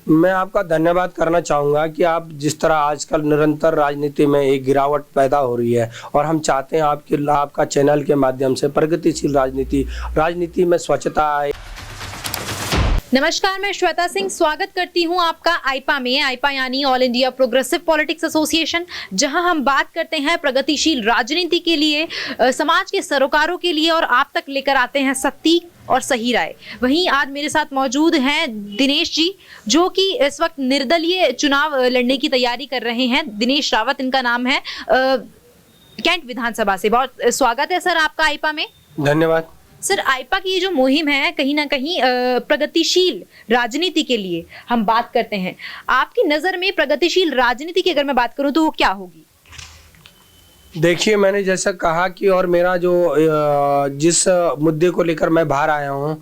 मैं आपका धन्यवाद करना चाहूँगा कि आप जिस तरह आजकल निरंतर राजनीति में एक गिरावट पैदा हो रही है और हम चाहते हैं आपका चैनल के माध्यम से प्रगतिशील राजनीति में स्वच्छता आए। नमस्कार, मैं श्वेता सिंह स्वागत करती हूं आपका आईपा में। आईपा यानी all India progressive politics association, जहां हम बात करते हैं प्रगतिशील राजनीति के लिए, समाज के सरोकारों के लिए और आप तक लेकर आते हैं सटीक और सही राय। वहीं आज मेरे साथ मौजूद हैं दिनेश जी, जो कि इस वक्त निर्दलीय चुनाव लड़ने की तैयारी कर रहे हैं। दिनेश रावत इनका नाम है। कैंट विधानसभा से बहुत स्वागत है सर आपका आईपा में। धन्यवाद सर। आईपा की ये जो मुहिम है कहीं ना कहीं प्रगतिशील राजनीति के लिए हम बात करते हैं। आपकी नजर में प्रगतिशील राजनीति की अगर मैं बात करूं तो वो क्या होगी? देखिए, मैंने जैसा कहा कि और मेरा जो जिस मुद्दे को लेकर मैं बाहर आया हूं,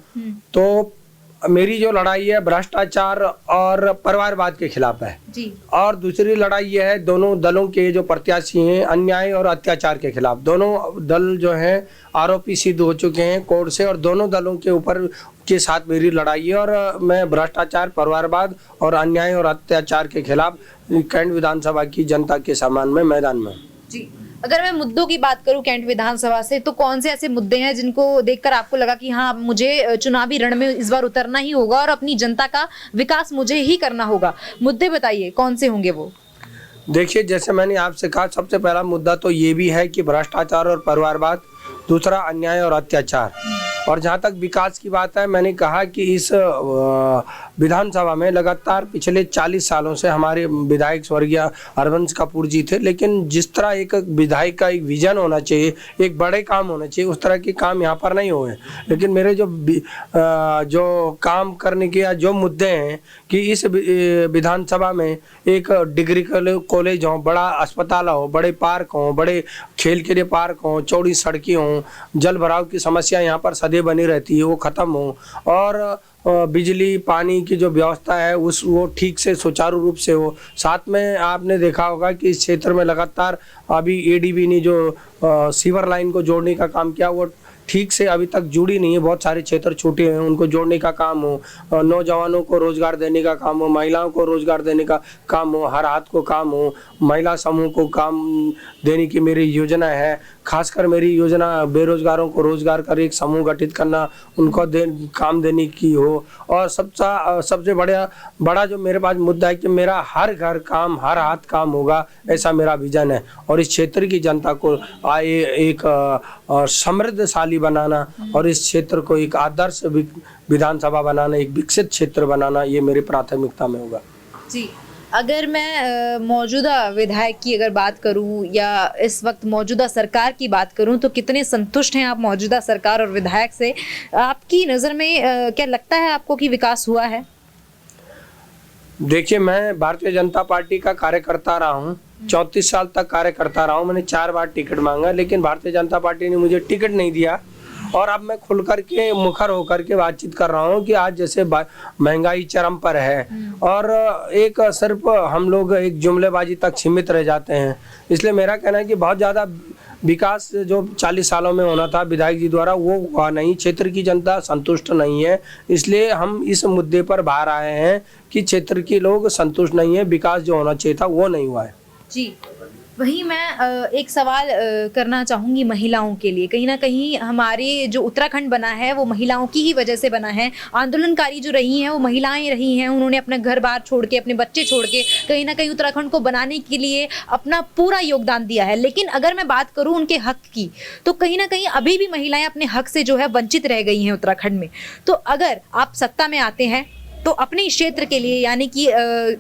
तो मेरी जो लड़ाई है भ्रष्टाचार और परिवारवाद के खिलाफ है जी। और दूसरी लड़ाई ये है दोनों दलों के जो प्रत्याशी हैं अन्याय और अत्याचार के खिलाफ। दोनों दल जो हैं आरोपी सिद्ध हो चुके हैं कोर्ट से और दोनों दलों के ऊपर के साथ मेरी लड़ाई है और मैं भ्रष्टाचार, परिवारवाद और अन्याय और अत्याचार के खिलाफ कैंट विधानसभा की जनता के सम्मान में मैदान में जी। अगर मैं मुद्दों की बात करूं कैंट विधानसभा से, तो कौन से ऐसे मुद्दे हैं जिनको देखकर आपको लगा कि हाँ, मुझे चुनावी रण में इस बार उतरना ही होगा और अपनी जनता का विकास मुझे ही करना होगा? मुद्दे बताइए, कौन से होंगे वो? देखिए, जैसे मैंने आपसे कहा, सबसे पहला मुद्दा तो ये भी है कि भ्रष्टाचार और परिवारवाद, दूसरा अन्याय और अत्याचार। और जहाँ तक विकास की बात है, मैंने कहा कि इस विधानसभा में लगातार पिछले 40 सालों से हमारे विधायक स्वर्गीय हरवंश कपूर जी थे, लेकिन जिस तरह एक विधायक का एक विजन होना चाहिए, एक बड़े काम होने चाहिए, उस तरह के काम यहाँ पर नहीं हुए। लेकिन मेरे जो काम करने के या जो मुद्दे हैं कि इस विधानसभा में एक डिग्री कॉलेज हो, बड़ा अस्पताल हो, बड़े पार्क हो, बड़े खेल के लिए पार्क हो, चौड़ी सड़कें हों, जल भराव की समस्या यहाँ पर सदैव बनी रहती है, वो खत्म हो, और बिजली पानी की जो व्यवस्था है वो ठीक से सुचारू रूप से हो। साथ में आपने देखा होगा कि इस क्षेत्र में लगातार अभी एडीबी ने जो सीवर लाइन को जोड़ने का काम किया, वो ठीक से अभी तक जुड़ी नहीं है। बहुत सारे क्षेत्र छूटे हैं, उनको जोड़ने का काम हो, नौजवानों को रोजगार देने का काम हो, महिलाओं को रोजगार देने का काम हो, हर हाथ को काम हो, महिला समूह को काम देने की मेरी योजना है। खासकर मेरी योजना बेरोजगारों को रोजगार कर एक समूह गठित करना, उनको काम देने की हो। और सबसे बड़ा जो मेरे पास मुद्दा है कि मेरा हर घर काम, हर हाथ काम होगा, ऐसा मेरा विजन है। और इस क्षेत्र की जनता को एक समृद्धशाली बनाना और इस क्षेत्र को एक आदर्श विधानसभा बनाना, एक विकसित क्षेत्र बनाना, ये मेरी प्राथमिकता में होगा जी। अगर मैं मौजूदा विधायक की अगर बात करूं या इस वक्त मौजूदा सरकार की बात करूं, तो कितने संतुष्ट हैं आप मौजूदा सरकार और विधायक से? आपकी नज़र में क्या लगता है आपको कि विकास हुआ है? देखिए, मैं भारतीय जनता पार्टी का कार्यकर्ता रहा हूँ, 34 साल तक कार्यकर्ता रहा हूँ। मैंने 4 बार टिकट मांगा, लेकिन भारतीय जनता पार्टी ने मुझे टिकट नहीं दिया। और अब मैं खुल करके मुखर होकर के बातचीत कर रहा हूँ कि आज जैसे महंगाई चरम पर है और एक सिर्फ हम लोग एक जुमलेबाजी तक सीमित रह जाते हैं। इसलिए मेरा कहना है कि बहुत ज़्यादा विकास जो 40 सालों में होना था विधायक जी द्वारा, वो हुआ नहीं। क्षेत्र की जनता संतुष्ट नहीं है, इसलिए हम इस मुद्दे पर बाहर आए हैं कि क्षेत्र के लोग संतुष्ट नहीं है, विकास जो होना चाहिए था वो नहीं हुआ है जी। वहीं मैं एक सवाल करना चाहूँगी महिलाओं के लिए। कहीं ना कहीं हमारे जो उत्तराखंड बना है वो महिलाओं की ही वजह से बना है। आंदोलनकारी जो रही हैं वो महिलाएं रही हैं, उन्होंने अपना घर बार छोड़ के, अपने बच्चे छोड़ के कहीं ना कहीं उत्तराखंड को बनाने के लिए अपना पूरा योगदान दिया है। लेकिन अगर मैं बात करूँ उनके हक की, तो कहीं ना कहीं अभी भी महिलाएं अपने हक से जो है वंचित रह गई हैं उत्तराखंड में। तो अगर आप सत्ता में आते हैं तो अपने क्षेत्र के लिए यानी कि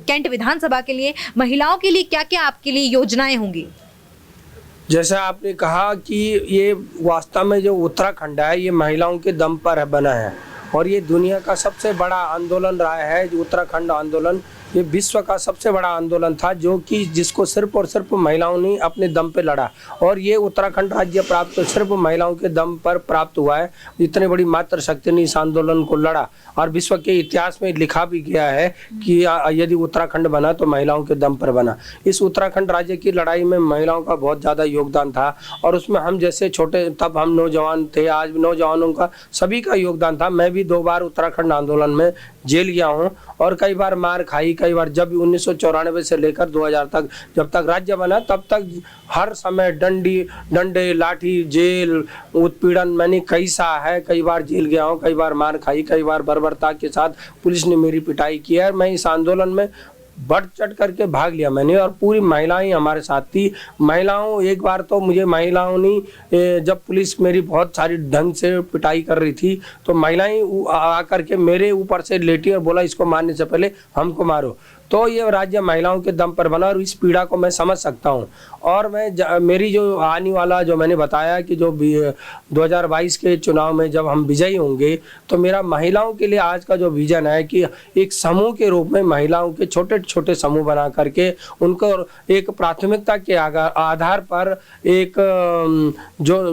कैंट विधानसभा के लिए महिलाओं के लिए क्या क्या आपके लिए योजनाएं होंगी? जैसा आपने कहा कि ये वास्तव में जो उत्तराखंड है ये महिलाओं के दम पर बना है और ये दुनिया का सबसे बड़ा आंदोलन रहा है। जो उत्तराखंड आंदोलन ये विश्व का सबसे बड़ा आंदोलन था, जो कि जिसको सिर्फ और सिर्फ महिलाओं ने अपने दम पे लड़ा, और ये उत्तराखंड राज्य प्राप्त तो सिर्फ महिलाओं के दम पर प्राप्त हुआ है। इतनी बड़ी मातृशक्ति ने इस आंदोलन को लड़ा, और विश्व के इतिहास में लिखा भी गया है कि यदि उत्तराखंड बना तो महिलाओं के दम पर बना। इस उत्तराखंड राज्य की लड़ाई में महिलाओं का बहुत ज़्यादा योगदान था, और उसमें हम जैसे छोटे तब हम नौजवान थे, आज नौजवानों का सभी का योगदान था। मैं भी 2 बार उत्तराखंड आंदोलन में जेल गया हूँ, और कई बार मार खाई, कई बार जब 1994 से लेकर 2000 तक जब तक राज्य बना तब तक हर समय डंडे लाठी जेल उत्पीड़न मैंने कई सहा है। कई बार जेल गया हूँ, कई बार मार खाई, कई बार बर्बरता के साथ पुलिस ने मेरी पिटाई की है। मैं इस आंदोलन में बढ़ चढ़ करके भाग लिया मैंने, और पूरी महिलाएं हमारे साथ थी। महिलाओं एक बार तो मुझे महिलाओं ने जब पुलिस मेरी बहुत सारी ढंग से पिटाई कर रही थी तो महिलाएं आकर के मेरे ऊपर से लेटी और बोला इसको मारने से पहले हमको मारो। तो ये राज्य महिलाओं के दम पर बना, और इस पीड़ा को मैं समझ सकता हूँ। और मैं मेरी जो आने वाला जो मैंने बताया कि जो 2022 के चुनाव में जब हम विजयी होंगे तो मेरा महिलाओं के लिए आज का जो विजन है कि एक समूह के रूप में महिलाओं के छोटे छोटे समूह बना करके उनको एक प्राथमिकता के आधार पर एक जो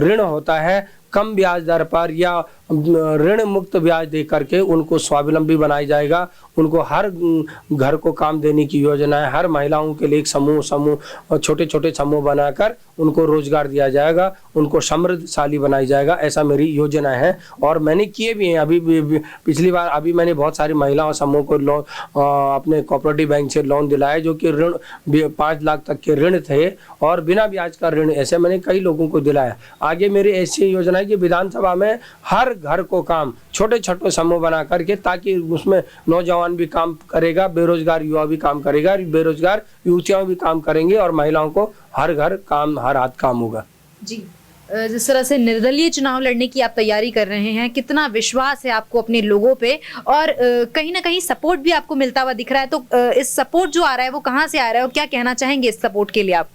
ऋण होता है कम ब्याज दर पर या ऋण मुक्त ब्याज दे करके उनको स्वावलंबी बनाया जाएगा। उनको हर घर को काम देने की योजना है। हर महिलाओं के लिए एक समूह छोटे छोटे समूह बनाकर उनको रोजगार दिया जाएगा, उनको समृद्धशाली बनाया जाएगा, ऐसा मेरी योजना है। और मैंने किए भी हैं। अभी पिछली बार अभी मैंने बहुत सारी महिलाओं समूह को लोन अपने कोऑपरेटिव बैंक से लोन दिलाया, जो कि ऋण 5 लाख तक के ऋण थे और बिना ब्याज का ऋण, ऐसे मैंने कई लोगों को दिलाया। आगे मेरी ऐसी योजना है कि विधानसभा में हर घर को काम छोटे छोटे समूह बना करके, ताकि उसमें नौजवान भी काम करेगा, बेरोजगार युवा भी काम करेगा, बेरोजगार युवतियां भी काम करेंगे, और महिलाओं को हर घर काम हर हाथ काम होगा। जी, जिस तरह से निर्दलीय चुनाव लड़ने की आप तैयारी कर रहे हैं, कितना विश्वास है आपको अपने लोगों पे, और कहीं ना कहीं सपोर्ट भी आपको मिलता हुआ दिख रहा है। तो इस सपोर्ट जो आ रहा है वो कहाँ से आ रहा है, और क्या कहना चाहेंगे इस सपोर्ट के लिए आप?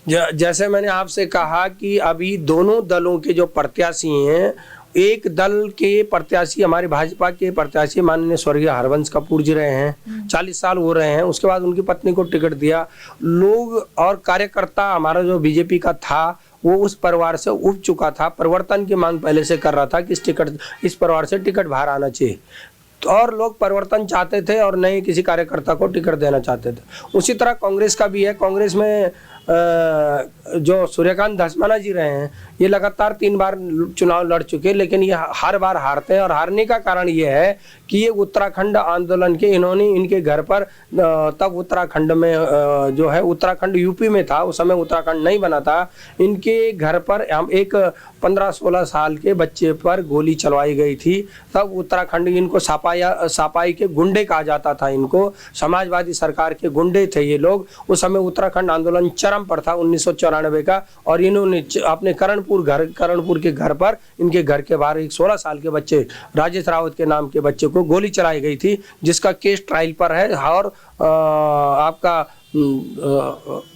जैसे मैंने आपसे कहा कि अभी दोनों दलों के जो प्रत्याशी हैं, एक दल के प्रत्याशी हमारे भाजपा के प्रत्याशी माननीय स्वर्गीय हरवंश कपूर जी रहे हैं, 40 साल हो रहे हैं। उसके बाद उनकी पत्नी को टिकट दिया। लोग और कार्यकर्ता हमारा जो बीजेपी का था वो उस परिवार से उब चुका था। परिवर्तन की मांग पहले से कर रहा था कि इस परिवार से टिकट बाहर आना चाहिए, तो और लोग परिवर्तन चाहते थे और नए किसी कार्यकर्ता को टिकट देना चाहते थे। उसी तरह कांग्रेस का भी है। कांग्रेस में जो सूर्यकांत धस्माना जी रहे हैं, ये लगातार 3 बार चुनाव लड़ चुके, लेकिन ये हर बार हारते हैं। और हारने का कारण ये है कि ये उत्तराखंड आंदोलन के इन्होंने इनके घर पर, तब उत्तराखंड में जो है उत्तराखंड यूपी में था, उस समय उत्तराखंड नहीं बना था, इनके घर पर एक 15-16 साल के बच्चे पर गोली चलवाई गई थी। तब उत्तराखंड इनको सापाई के गुंडे कहा जाता था। इनको समाजवादी सरकार के गुंडे थे ये लोग। उस समय उत्तराखंड आंदोलन चरम पर था 1994 का, और इन्होंने अपने करणपुर के घर पर, इनके घर के बाहर एक 16 साल के बच्चे, राजेश रावत के नाम के बच्चे को गोली चलाई गई थी, जिसका केस ट्रायल पर है और आपका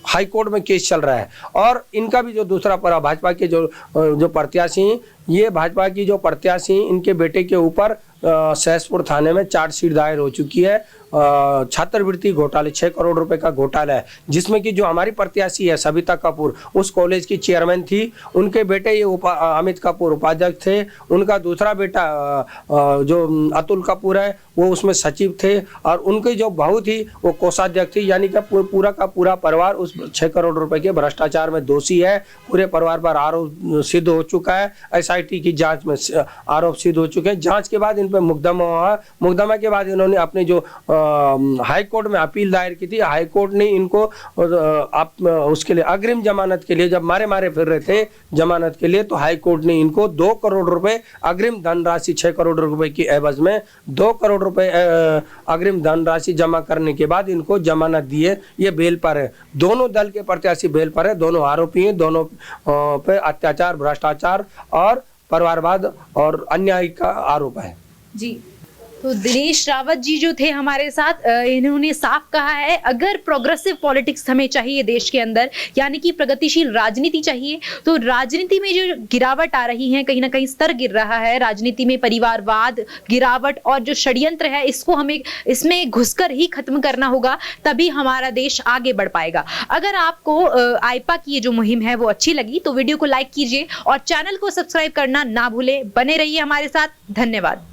हाई कोर्ट में केस चल रहा है। और इनका भी जो दूसरा भाजपा के जो प्रत्याशी, ये भाजपा की जो प्रत्याशी, इनके बेटे के ऊपर सहसपुर थाने में चार्जशीट दायर हो चुकी है। छात्रवृत्ति घोटाले, 6 करोड़ रुपए का घोटाला है, जिसमें कि जो हमारी प्रत्याशी है सविता कपूर, उस कॉलेज की चेयरमैन थी। उनके बेटे ये अमित कपूर उपाध्यक्ष थे। उनका दूसरा बेटा जो अतुल कपूर है वो उसमें सचिव थे, और उनकी जो बहू थी वो कोषाध्यक्ष थी। यानी कि पूरा का पूरा परिवार उस 6 करोड़ रुपए के भ्रष्टाचार में दोषी है। पूरे परिवार पर आरोप सिद्ध हो चुका है। SIT की जांच में आरोप सिद्ध हो चुके हैं। जांच के बाद इन पर मुकदमा हुआ। मुकदमा के बाद इन्होंने अपने जो हाई कोर्ट में अपील दायर की थी। हाई कोर्ट ने इनको उसके लिए अग्रिम जमानत के लिए, जब मारे फिर रहे थे जमानत के लिए, तो हाई कोर्ट ने इनको 2 करोड़ रुपए अग्रिम धनराशि, 6 करोड़ रुपए की एवज में 2 करोड़ रुपए अग्रिम धनराशि जमा करने के बाद इनको जमानत दी है। ये बेल पर है। दोनों दल के प्रत्याशी बेल पर है। दोनों आरोपी हैं। दोनों पे अत्याचार, भ्रष्टाचार और परिवारवाद और अन्याय का आरोप है। जी, तो दिनेश रावत जी जो थे हमारे साथ, इन्होंने साफ कहा है अगर प्रोग्रेसिव पॉलिटिक्स हमें चाहिए देश के अंदर, यानी कि प्रगतिशील राजनीति चाहिए, तो राजनीति में जो गिरावट आ रही है, कहीं ना कहीं स्तर गिर रहा है राजनीति में, परिवारवाद, गिरावट और जो षड्यंत्र है, इसको हमें इसमें घुसकर ही खत्म करना होगा, तभी हमारा देश आगे बढ़ पाएगा। अगर आपको आईपा की ये जो मुहिम है वो अच्छी लगी तो वीडियो को लाइक कीजिए और चैनल को सब्सक्राइब करना ना भूलें। बने रहिए हमारे साथ। धन्यवाद।